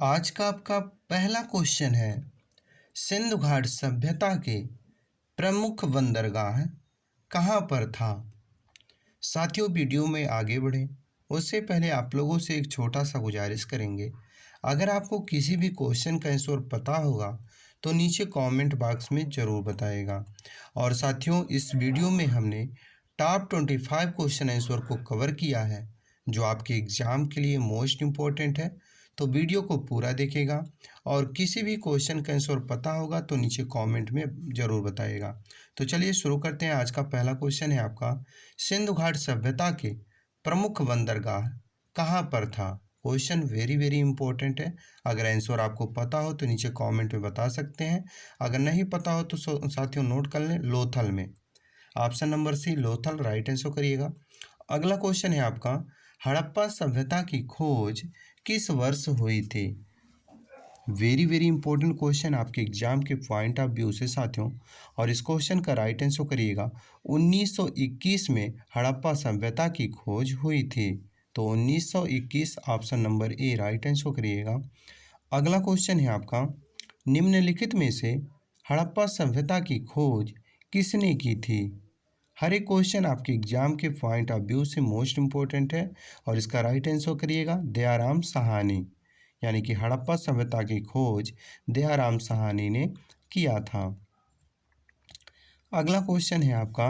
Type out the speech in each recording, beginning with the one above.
आज का आपका पहला क्वेश्चन है, सिंधु घाट सभ्यता के प्रमुख बंदरगाह कहाँ पर था। साथियों, वीडियो में आगे बढ़ें उससे पहले आप लोगों से एक छोटा सा गुजारिश करेंगे। अगर आपको किसी भी क्वेश्चन का आंसर पता होगा तो नीचे कमेंट बॉक्स में ज़रूर बताएगा। और साथियों, इस वीडियो में हमने टॉप 25 क्वेश्चन आंसर को कवर किया है जो आपके एग्ज़ाम के लिए मोस्ट इम्पोर्टेंट है। तो वीडियो को पूरा देखेगा और किसी भी क्वेश्चन का आंसर पता होगा तो नीचे कमेंट में ज़रूर बताएगा। तो चलिए शुरू करते हैं। आज का पहला क्वेश्चन है आपका, सिंधु घाट सभ्यता के प्रमुख बंदरगाह कहाँ पर था। क्वेश्चन वेरी वेरी इंपॉर्टेंट है। अगर आंसर आपको पता हो तो नीचे कमेंट में बता सकते हैं। अगर नहीं पता हो तो साथियों नोट कर लें, लोथल में। Option number C Lothal right answer करिएगा। अगला क्वेश्चन है आपका, हड़प्पा सभ्यता की खोज किस वर्ष हुई थी। वेरी वेरी इंपॉर्टेंट क्वेश्चन आपके एग्जाम के पॉइंट ऑफ व्यू से साथियों। और इस क्वेश्चन का राइट आंसर करिएगा, 1921 में हड़प्पा सभ्यता की खोज हुई थी। तो 1921 option number A right answer करिएगा। अगला क्वेश्चन है आपका, निम्नलिखित में से हड़प्पा सभ्यता की खोज किसने की थी। हर एक क्वेश्चन आपके एग्जाम के पॉइंट ऑफ व्यू से मोस्ट इम्पोर्टेंट है और इसका राइट आंसर करिएगा दयाराम साहनी। यानी कि हड़प्पा सभ्यता की खोज दयाराम साहनी ने किया था। अगला क्वेश्चन है आपका,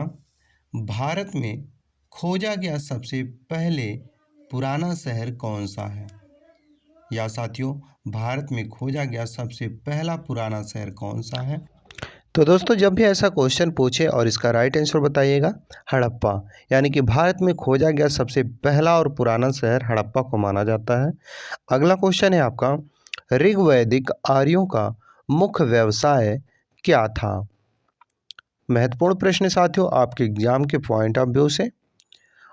भारत में खोजा गया सबसे पहले पुराना शहर कौन सा है। या साथियों, भारत में खोजा गया सबसे पहला पुराना शहर कौन सा है। तो दोस्तों, जब भी ऐसा क्वेश्चन पूछे और इसका राइट आंसर बताइएगा हड़प्पा। यानी कि भारत में खोजा गया सबसे पहला और पुराना शहर हड़प्पा को माना जाता है। अगला क्वेश्चन है आपका, ऋग्वैदिक आर्यों का मुख्य व्यवसाय क्या था। महत्वपूर्ण प्रश्न साथियों आपके एग्जाम के पॉइंट ऑफ व्यू से।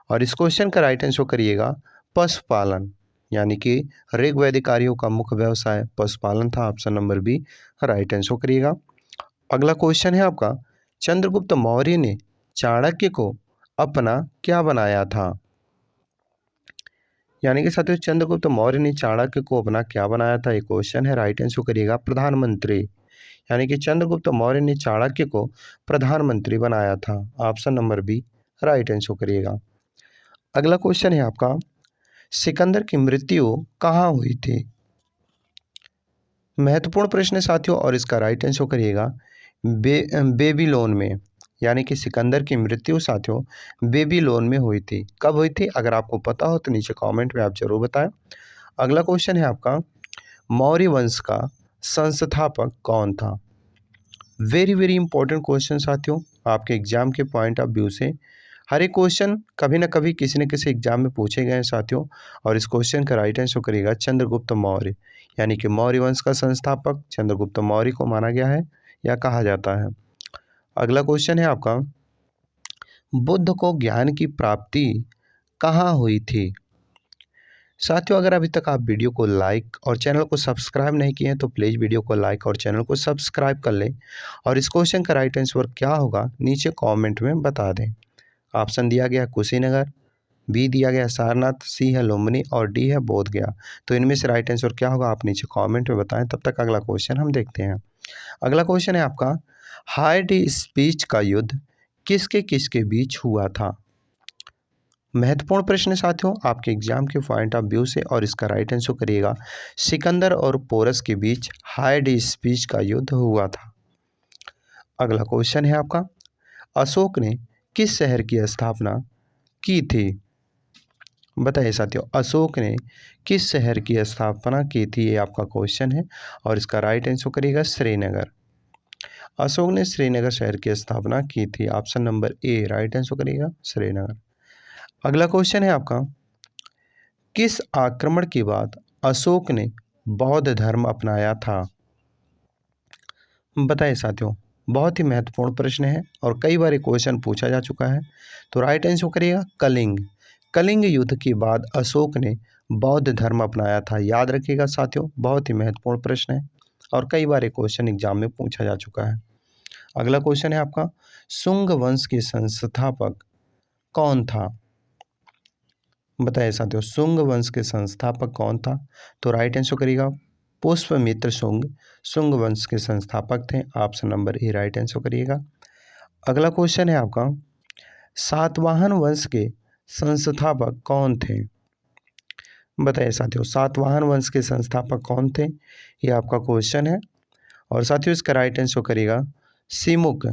और इस क्वेश्चन का राइट आंसर करिएगा पशुपालन। यानी कि ऋग्वैदिक आर्यों का मुख्य व्यवसाय पशुपालन था। Option number B right answer करिएगा। अगला क्वेश्चन है आपका, चंद्रगुप्त मौर्य ने चाणक्य को अपना क्या बनाया था। यानी कि साथियों, चंद्रगुप्त मौर्य ने चाणक्य को अपना क्या बनाया था, ये क्वेश्चन है। राइट आंसर करिएगा प्रधानमंत्री। यानी कि चंद्रगुप्त मौर्य ने चाणक्य को प्रधानमंत्री बनाया था। Option number B right answer करिएगा। अगला क्वेश्चन है आपका, सिकंदर की मृत्यु कहाँ हुई थी। महत्वपूर्ण प्रश्न है साथियों और इसका राइट आंसर करिएगा बेबीलोन में। यानी कि सिकंदर की मृत्यु साथियों बेबीलोन में हुई थी। कब हुई थी, अगर आपको पता हो तो नीचे कमेंट में आप जरूर बताएं। अगला क्वेश्चन है आपका, मौर्य वंश का संस्थापक कौन था। वेरी वेरी इंपॉर्टेंट क्वेश्चन साथियों आपके एग्जाम के पॉइंट ऑफ व्यू से। हर एक क्वेश्चन कभी ना कभी किसी न किसी एग्जाम में पूछे गए हैं साथियों। और इस क्वेश्चन का राइट आंसर करिएगा चंद्रगुप्त मौर्य। यानी कि मौर्य वंश का संस्थापक चंद्रगुप्त मौर्य को माना गया है या कहा जाता है। अगला क्वेश्चन है आपका, बुद्ध को ज्ञान की प्राप्ति कहाँ हुई थी। साथियों, अगर अभी तक आप वीडियो को लाइक और चैनल को सब्सक्राइब नहीं किए हैं तो प्लीज़ वीडियो को लाइक और चैनल को सब्सक्राइब कर लें। और इस क्वेश्चन का राइट आंसर क्या होगा नीचे कमेंट में बता दें। ऑप्शन दिया गया कुशीनगर, बी दिया गया सारनाथ, सी है लुम्बिनी और डी है बोधगया। तो इनमें से राइट आंसर क्या होगा आप नीचे कमेंट में बताएं। तब तक अगला क्वेश्चन हम देखते हैं। अगला क्वेश्चन है आपका, हार्डी स्पीच का युद्ध किसके किसके बीच हुआ था। महत्वपूर्ण प्रश्न साथियों आपके एग्जाम के पॉइंट ऑफ व्यू से। और इसका राइट आंसर करिएगा सिकंदर और पोरस के बीच हार्डी स्पीच का युद्ध हुआ था। अगला क्वेश्चन है आपका, अशोक ने किस शहर की स्थापना की थी। बताइए साथियों, अशोक ने किस शहर की स्थापना की थी, ये आपका क्वेश्चन है। और इसका राइट आंसर करिएगा श्रीनगर। अशोक ने श्रीनगर शहर की स्थापना की थी। Option number A right answer करिएगा श्रीनगर। अगला क्वेश्चन है आपका, किस आक्रमण के बाद अशोक ने बौद्ध धर्म अपनाया था। बताइए साथियों, बहुत ही महत्वपूर्ण प्रश्न है और कई बार क्वेश्चन पूछा जा चुका है। तो राइट आंसर करिएगा कलिंग। कलिंग युद्ध के बाद अशोक ने बौद्ध धर्म अपनाया था। याद रखिएगा साथियों, बहुत ही महत्वपूर्ण प्रश्न है और कई बार क्वेश्चन एग्जाम में पूछा जा चुका है। अगला क्वेश्चन है आपका, शुंग वंश के संस्थापक कौन था। बताइए साथियों, शुंग वंश के संस्थापक कौन था। तो राइट आंसर करिएगा पुष्पमित्र शुंग शुंग वंश के संस्थापक थे। Option number A right answer करिएगा। अगला क्वेश्चन है आपका, सातवाहन वंश के संस्थापक कौन थे? बताइए साथियों, सातवाहन वंश के संस्थापक कौन थे, ये आपका क्वेश्चन है। और साथियों इसका राइट आंसर करिएगा सिमुक।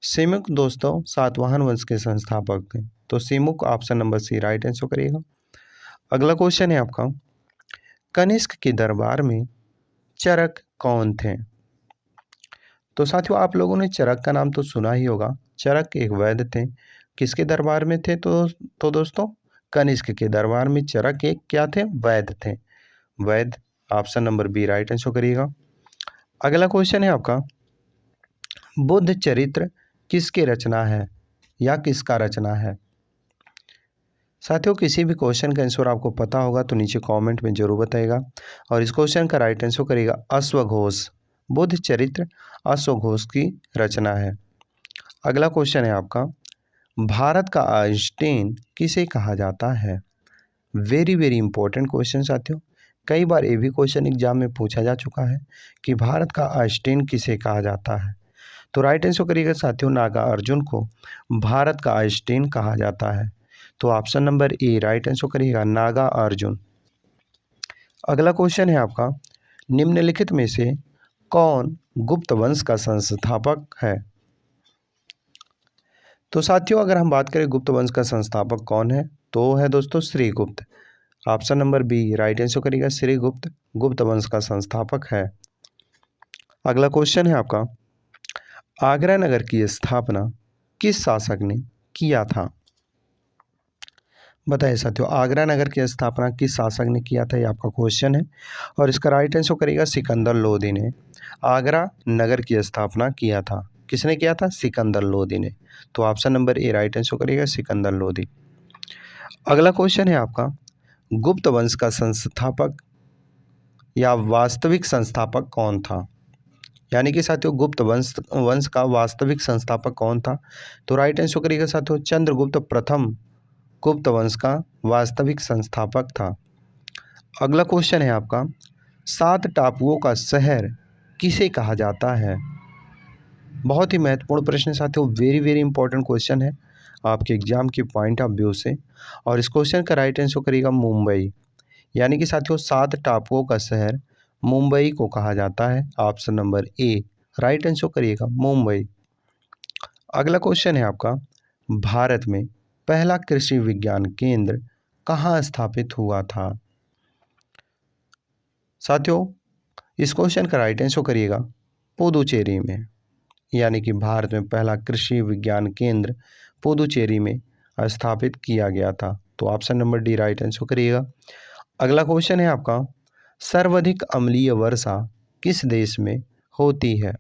सिमुक दोस्तों सातवाहन वंश के संस्थापक थे, तो Simuk option number C right answer करिएगा। अगला क्वेश्चन है आपका, कनिष्क के दरबार में चरक कौन थे? तो साथियों आप लोगों ने चरक का नाम तो सुना ही होगा। चरक एक वैद्य थे, किसके दरबार में थे? तो दोस्तों कनिष्क के दरबार में चरक एक क्या थे? वैद्य थे। वैद्य option number B right answer करिएगा। अगला क्वेश्चन है आपका, बुद्ध चरित्र किसकी रचना है या किसका रचना है? साथियों किसी भी क्वेश्चन का आंसर आपको पता होगा तो नीचे कमेंट में जरूर बताइएगा। और इस क्वेश्चन का राइट आंसर करिएगा अश्वघोष। बुद्ध चरित्र अश्वघोष की रचना है। अगला क्वेश्चन है आपका, भारत का आइंस्टीन किसे कहा जाता है? वेरी वेरी इंपॉर्टेंट क्वेश्चन साथियों, कई बार ये भी क्वेश्चन एग्जाम में पूछा जा चुका है कि भारत का आइंस्टीन किसे कहा जाता है। तो राइट आंसर करिएगा साथियों, नागा अर्जुन को भारत का आइंस्टीन कहा जाता है। तो option number A right answer करिएगा, नागा अर्जुन। अगला क्वेश्चन है आपका, निम्नलिखित में से कौन गुप्त वंश का संस्थापक है? तो साथियों अगर हम बात करें गुप्त वंश का संस्थापक कौन है, तो है दोस्तों Srigupta. Option number B right answer करिएगा, श्रीगुप्त गुप्त वंश का संस्थापक है। अगला क्वेश्चन है आपका, आगरा नगर की स्थापना किस शासक ने किया था? बताइए साथियों, आगरा नगर की स्थापना किस शासक ने किया था, ये आपका क्वेश्चन है। और इसका राइट आंसर करिएगा सिकंदर लोदी ने आगरा नगर की स्थापना किया था। किसने किया था? सिकंदर लोदी ने। तो option number A right answer करिएगा, सिकंदर लोदी। अगला क्वेश्चन है आपका, गुप्त वंश का संस्थापक या वास्तविक संस्थापक कौन था? यानी कि साथियों गुप्त वंश का वास्तविक संस्थापक कौन था? तो राइट आंसर करिएगा साथियों, चंद्रगुप्त प्रथम गुप्त वंश का वास्तविक संस्थापक था। अगला क्वेश्चन है आपका, 7 टापुओं का शहर किसे कहा जाता है? बहुत ही महत्वपूर्ण प्रश्न है साथियों, वेरी वेरी इंपॉर्टेंट क्वेश्चन है आपके एग्जाम के पॉइंट ऑफ व्यू से। और इस क्वेश्चन का राइट आंसर करिएगा मुंबई। यानी कि साथियों 7 टापुओं का शहर मुंबई को कहा जाता है। Option number A right answer करिएगा, मुंबई। अगला क्वेश्चन है आपका, भारत में पहला कृषि विज्ञान केंद्र कहाँ स्थापित हुआ था? साथियों इस क्वेश्चन का राइट आंसर करिएगा पुदुचेरी में। यानी कि भारत में पहला कृषि विज्ञान केंद्र पुदुचेरी में स्थापित किया गया था। तो option number D right answer करिएगा। अगला क्वेश्चन है आपका, सर्वाधिक अम्लीय वर्षा किस देश में होती है?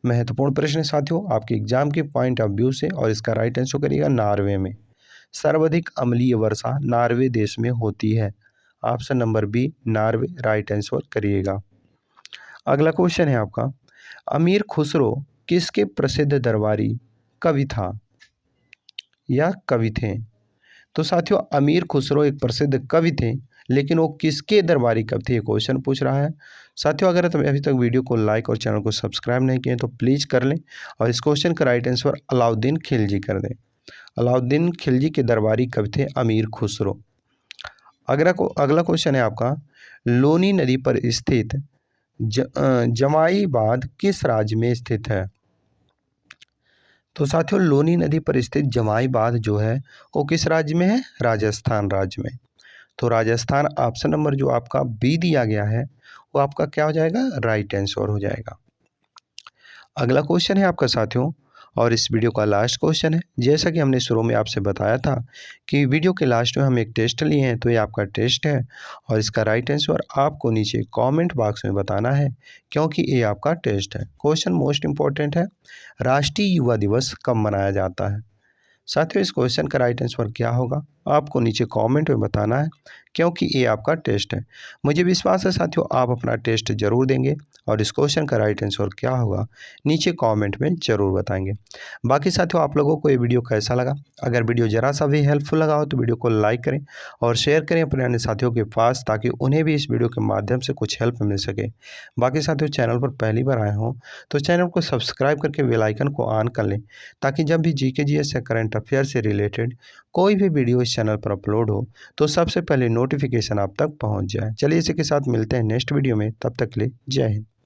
महत्वपूर्ण प्रश्न है साथियों आपके एग्जाम के पॉइंट ऑफ व्यू से। और इसका राइट आंसर करिएगा नॉर्वे में। सर्वाधिक अम्लीय वर्षा नॉर्वे देश में होती है। Option number B Norway right answer करिएगा। अगला क्वेश्चन है आपका, अमीर खुसरो किसके प्रसिद्ध दरबारी कवि था या कवि थे? तो साथियों अमीर खुसरो एक प्रसिद्ध कवि थे, लेकिन वो किसके दरबारी कवि थे, ये क्वेश्चन पूछ रहा है। साथियों अगर तुम अभी तक वीडियो को लाइक और चैनल को सब्सक्राइब नहीं किए तो प्लीज़ कर लें। और इस क्वेश्चन का राइट आंसर अलाउद्दीन खिलजी कर दें। अलाउद्दीन खिलजी के दरबारी कवि थे अमीर खुसरो। अगला क्वेश्चन है आपका, लोनी नदी पर स्थित जमाई बांध किस राज्य में स्थित है? तो साथियों लोनी नदी पर स्थित जमाई बांध जो है वो किस राज्य में है? राजस्थान राज्य में। तो राजस्थान ऑप्शन नंबर जो आपका बी दिया गया है वो आपका क्या हो जाएगा? राइट आंसर हो जाएगा। अगला क्वेश्चन है आपका साथियों, और इस वीडियो का लास्ट क्वेश्चन है। जैसा कि हमने शुरू में आपसे बताया था कि वीडियो के लास्ट में हम एक टेस्ट लिए हैं, तो ये आपका टेस्ट है। और इसका राइट आंसर आपको नीचे कमेंट बॉक्स में बताना है, क्योंकि ये आपका टेस्ट है। क्वेश्चन मोस्ट इंपॉर्टेंट है, राष्ट्रीय युवा दिवस कब मनाया जाता है? साथियों इस क्वेश्चन का राइट आंसर क्या होगा आपको नीचे कमेंट में बताना है, क्योंकि ये आपका टेस्ट है। मुझे विश्वास है साथियों आप अपना टेस्ट ज़रूर देंगे और इस क्वेश्चन का राइट आंसर क्या होगा नीचे कमेंट में ज़रूर बताएंगे। बाकी साथियों आप लोगों को ये वीडियो कैसा लगा? अगर वीडियो ज़रा सा भी हेल्पफुल लगा हो तो वीडियो को लाइक करें और शेयर करें अपने अन्य साथियों के पास, ताकि उन्हें भी इस वीडियो के माध्यम से कुछ हेल्प मिल सके। बाकी साथियों चैनल पर पहली बार आए हों तो चैनल को सब्सक्राइब करके बेल आइकन को ऑन कर लें, ताकि जब भी जीके जीएस या करंट अफेयर से रिलेटेड कोई भी वीडियो इस चैनल पर अपलोड हो तो सबसे पहले नोटिफिकेशन आप तक पहुंच जाए। चलिए इसी के साथ मिलते हैं नेक्स्ट वीडियो में, तब तक के लिए जय हिंद।